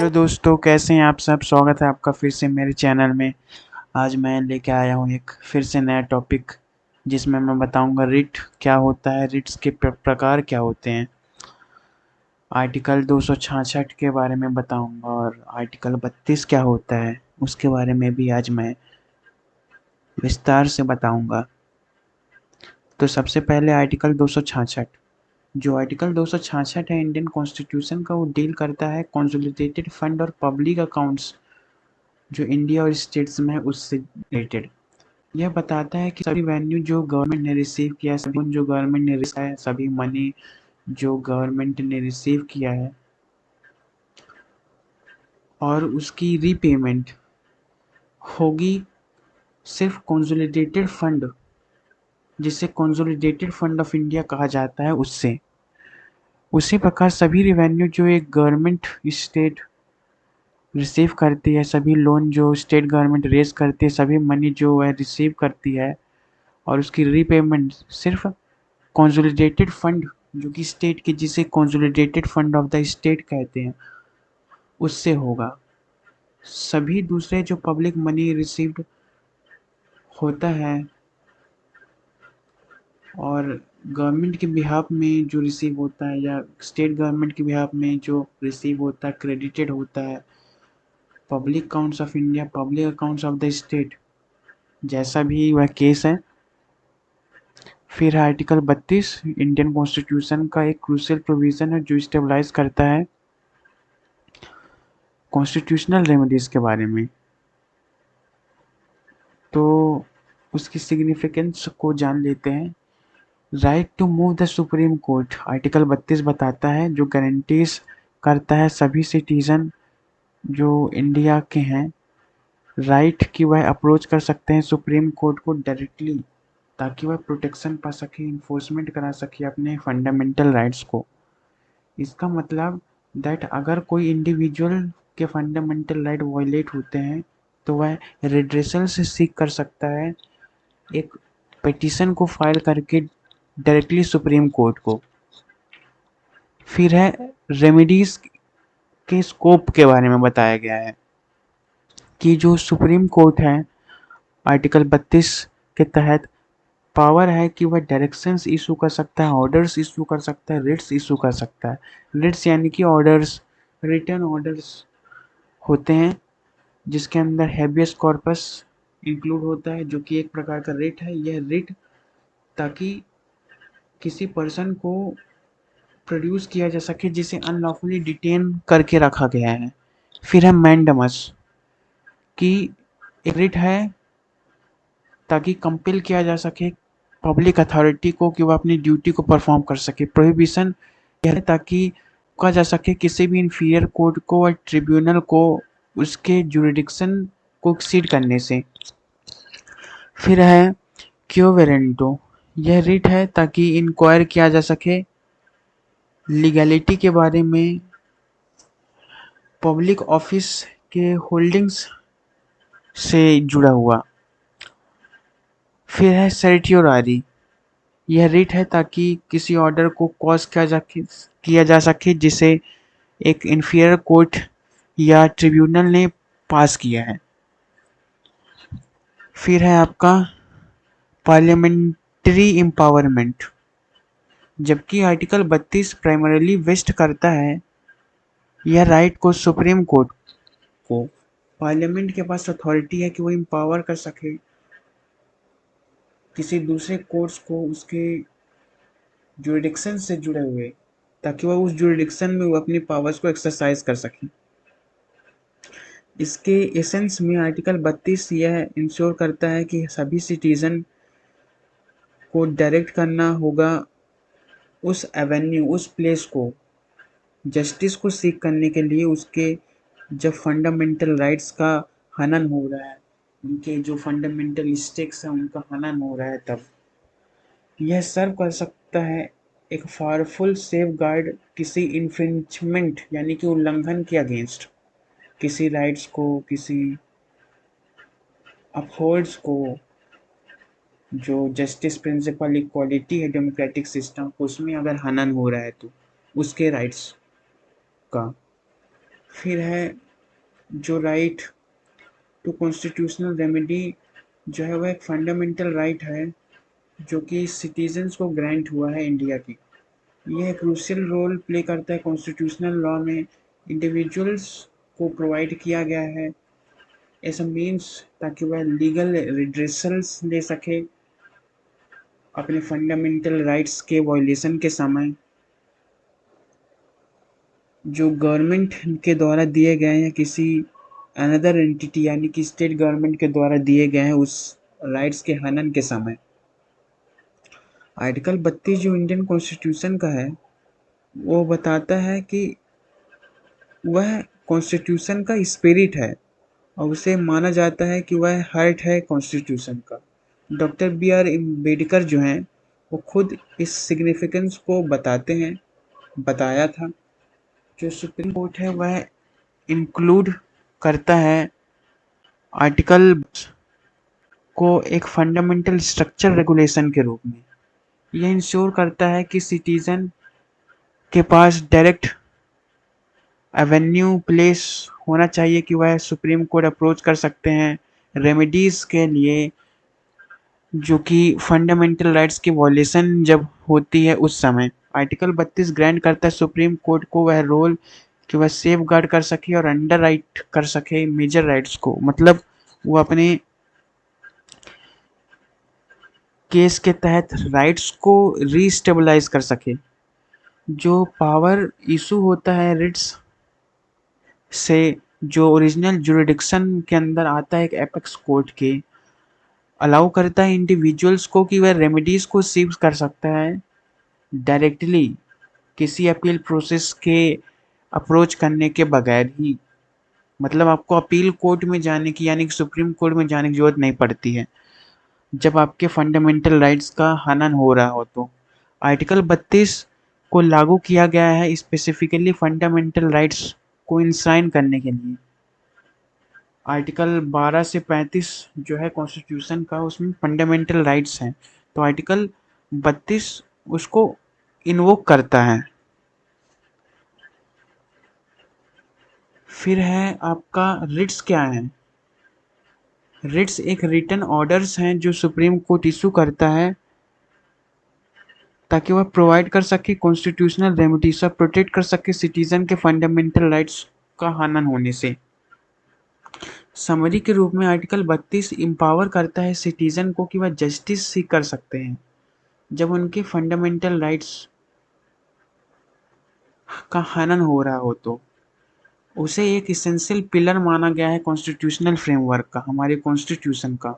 Hello दोस्तों, कैसे हैं आप सब। स्वागत है आपका फिर से मेरे चैनल में। आज मैं लेके आया हूँ एक फिर से नया टॉपिक, जिसमें मैं बताऊंगा रिट क्या होता है, रिट्स के प्रकार क्या होते हैं, आर्टिकल 266 के बारे में बताऊंगा और आर्टिकल 32 क्या होता है उसके बारे में भी आज मैं विस्तार से बताऊंगा। तो सबसे पहले आर्टिकल 266। जो आर्टिकल 266 है इंडियन कॉन्स्टिट्यूशन का, वो डील करता है कंसोलिडेटेड फंड और पब्लिक अकाउंट्स जो इंडिया और स्टेट्स में है उससे रिलेटेड। यह बताता है कि सभी वेन्यू जो गवर्नमेंट ने रिसीव किया है, सभी जो गवर्नमेंट ने रिसीव है, सभी मनी जो गवर्नमेंट ने रिसीव किया है और उसकी रीपेमेंट होगी सिर्फ कंसोलिडेटेड फंड, जिसे कंसोलिडेटेड फंड ऑफ इंडिया कहा जाता है, उससे। उसी प्रकार सभी रिवेन्यू जो एक गवर्नमेंट स्टेट रिसीव करती है, सभी लोन जो स्टेट गवर्नमेंट रेज करती है, सभी मनी जो है रिसीव करती है और उसकी रीपेमेंट सिर्फ कंसोलिडेटेड फंड जो कि स्टेट के, जिसे consolidated fund of the state कहते हैं, उससे होगा। सभी दूसरे जो पब्लिक मनी रिसीव्ड होता है और गवर्नमेंट के बिहाफ में जो रिसीव होता है या स्टेट गवर्नमेंट के बिहाफ में जो रिसीव होता है, क्रेडिटेड होता है public accounts of India, public accounts of the state, जैसा भी वह केस है। फिर आर्टिकल 32 इंडियन कॉन्स्टिट्यूशन का एक क्रूशियल प्रोविजन है जो स्टेबलाइज करता है कॉन्स्टिट्यूशनल रेमेडीज के बारे में। तो उसकी सिग्निफिकेंस को जान लेते हैं। Right to move the Supreme Court, article 32 बताता है, जो गारंटीज करता है सभी सिटीजन जो इंडिया के हैं राइट कि वह अप्रोच कर सकते हैं सुप्रीम कोर्ट को डायरेक्टली, ताकि वह प्रोटेक्शन पा सके, इन्फोर्समेंट करा सके अपने फंडामेंटल राइट्स को। इसका मतलब दैट अगर कोई इंडिविजुअल के फंडामेंटल राइट वायलेट होते हैं तो वह रिड्रेसल से सीख कर सकता है, एक पिटीशन को फाइल करके डायरेक्टली सुप्रीम कोर्ट को। फिर है रेमेडीज के स्कोप के बारे में बताया गया है कि जो सुप्रीम कोर्ट है आर्टिकल 32 के तहत पावर है कि वह डायरेक्शंस इशू कर सकता है, ऑर्डर्स इशू कर सकता है, रिट्स इशू कर सकता है। रिट्स यानी कि ऑर्डर्स, रिटर्न ऑर्डर्स होते हैं जिसके अंदर हैबियस कॉर्पस इंक्लूड होता है, जो कि एक प्रकार का रिट है। यह रिट ताकि किसी पर्सन को प्रोड्यूस किया जा सके जिसे अनलॉफुली डिटेन करके रखा गया है। फिर है मैंडमस, कि एक रिट है ताकि कंपेल किया जा सके पब्लिक अथॉरिटी को कि वह अपनी ड्यूटी को परफॉर्म कर सके। प्रोहिबिशन यह है ताकि कहा जा सके किसी भी इंफीरियर कोर्ट को और ट्रिब्यूनल को उसके जुरिडिक्शन को एक्सीड करने से। फिर है क्यो वेरेंटो, यह रिट है ताकि इंक्वायर किया जा सके लीगैलिटी के बारे में पब्लिक ऑफिस के होल्डिंग्स से जुड़ा हुआ। फिर है सर्टियोरारी, यह रिट है ताकि किसी ऑर्डर को कॉज किया जा सके जिसे एक इंफीरियर कोर्ट या ट्रिब्यूनल ने पास किया है। फिर है आपका पार्लियामेंट्री एम्पावरमेंट, जबकि आर्टिकल 32 प्राइमरीली वेस्ट करता है यह राइट को सुप्रीम कोर्ट को। पार्लियामेंट के पास अथॉरिटी है कि वो एम्पावर कर सके किसी दूसरे कोर्ट्स को उसके जुरिडिक्शन से जुड़े हुए, ताकि वह उस जुरिडिक्शन में वो अपनी पावर्स को एक्सरसाइज कर सके। इसके एसेंस में आर्टिकल 32 यह इंश्योर करता है कि सभी सिटीजन को डायरेक्ट करना होगा उस एवेन्यू, उस प्लेस को, जस्टिस को सीख करने के लिए, उसके जब फंडामेंटल राइट्स का हनन हो रहा है, उनके जो फंडामेंटल स्टेक्स हैं उनका हनन हो रहा है, तब यह सर्व कर सकता है एक पावरफुल सेफ गार्ड किसी इन्फ्रिंचमेंट यानी कि उल्लंघन के अगेंस्ट, किसी राइट्स को, किसी अपहोल्ड्स को, जो जस्टिस प्रिंसिपल इक्वालिटी है डेमोक्रेटिक सिस्टम, उसमें अगर हनन हो रहा है तो उसके राइट्स का। फिर है जो राइट टू कॉन्स्टिट्यूशनल रेमेडी, जो है वह एक फंडामेंटल राइट है जो कि सिटीजन्स को ग्रांट हुआ है इंडिया की। यह क्रूशियल रोल प्ले करता है कॉन्स्टिट्यूशनल लॉ में। इंडिविजुअल्स को प्रोवाइड किया गया है एज अ मीन्स ताकि वह लीगल रिड्रेसल्स ले सके अपने फंडामेंटल राइट्स के वायलेशन के समय, जो गवर्नमेंट के द्वारा दिए गए हैं किसी अनदर एंटिटी यानी कि स्टेट गवर्नमेंट के द्वारा दिए गए हैं उस राइट्स के हनन के समय। आर्टिकल 32 जो इंडियन कॉन्स्टिट्यूशन का है वो बताता है कि वह कॉन्स्टिट्यूशन का स्पिरिट है और उसे माना जाता है कि वह हार्ट है कॉन्स्टिट्यूशन का। डॉक्टर बी आर अम्बेडकर जो हैं वो खुद इस सिग्निफिकेंस को बताते हैं, बताया था। जो सुप्रीम कोर्ट है वह इंक्लूड करता है आर्टिकल को एक फंडामेंटल स्ट्रक्चर रेगुलेशन के रूप में। यह इंश्योर करता है कि सिटीजन के पास डायरेक्ट एवेन्यू प्लेस होना चाहिए कि वह सुप्रीम कोर्ट अप्रोच कर सकते हैं रेमेडीज के लिए, जो कि फंडामेंटल राइट्स की वॉयलेशन जब होती है उस समय। आर्टिकल 32 ग्रांट करता है सुप्रीम कोर्ट को वह रोल कि वह सेफ गार्ड कर सके और अंडर राइट कर सके मेजर राइट्स को, मतलब वो अपने केस के तहत राइट्स को रीस्टेबलाइज कर सके। जो पावर इशू होता है रिट्स से, जो ओरिजिनल जुरिडिक्शन के अंदर आता है एक एपेक्स कोर्ट के, अलाउ करता है इंडिविजुअल्स को कि वह रेमेडीज को सीव कर सकता है डायरेक्टली किसी अपील प्रोसेस के अप्रोच करने के बगैर ही। मतलब आपको अपील कोर्ट में जाने की यानी कि सुप्रीम कोर्ट में जाने की जरूरत नहीं पड़ती है जब आपके फंडामेंटल राइट्स का हनन हो रहा हो तो। आर्टिकल 32 को लागू किया गया है स्पेसिफिकली फंडामेंटल राइट्स को इंसाइन करने के लिए। आर्टिकल 12 से 35 जो है कॉन्स्टिट्यूशन का उसमें फंडामेंटल राइट्स हैं, तो आर्टिकल 32 उसको इन्वोक करता है। फिर है आपका रिट्स क्या है। रिट्स एक रिटन ऑर्डर्स हैं जो सुप्रीम कोर्ट इशू करता है ताकि वह प्रोवाइड कर सके कॉन्स्टिट्यूशनल रेमेडीज और प्रोटेक्ट कर सके सिटीजन के फंडामेंटल राइट्स का हनन होने से। समरी के रूप में आर्टिकल 32 इम्पावर करता है सिटीजन को कि वह जस्टिस सीख कर सकते हैं जब उनके फंडामेंटल राइट्स का हनन हो रहा हो तो। उसे एक इसेंशियल पिलर माना गया है कॉन्स्टिट्यूशनल फ्रेमवर्क का, हमारे कॉन्स्टिट्यूशन का।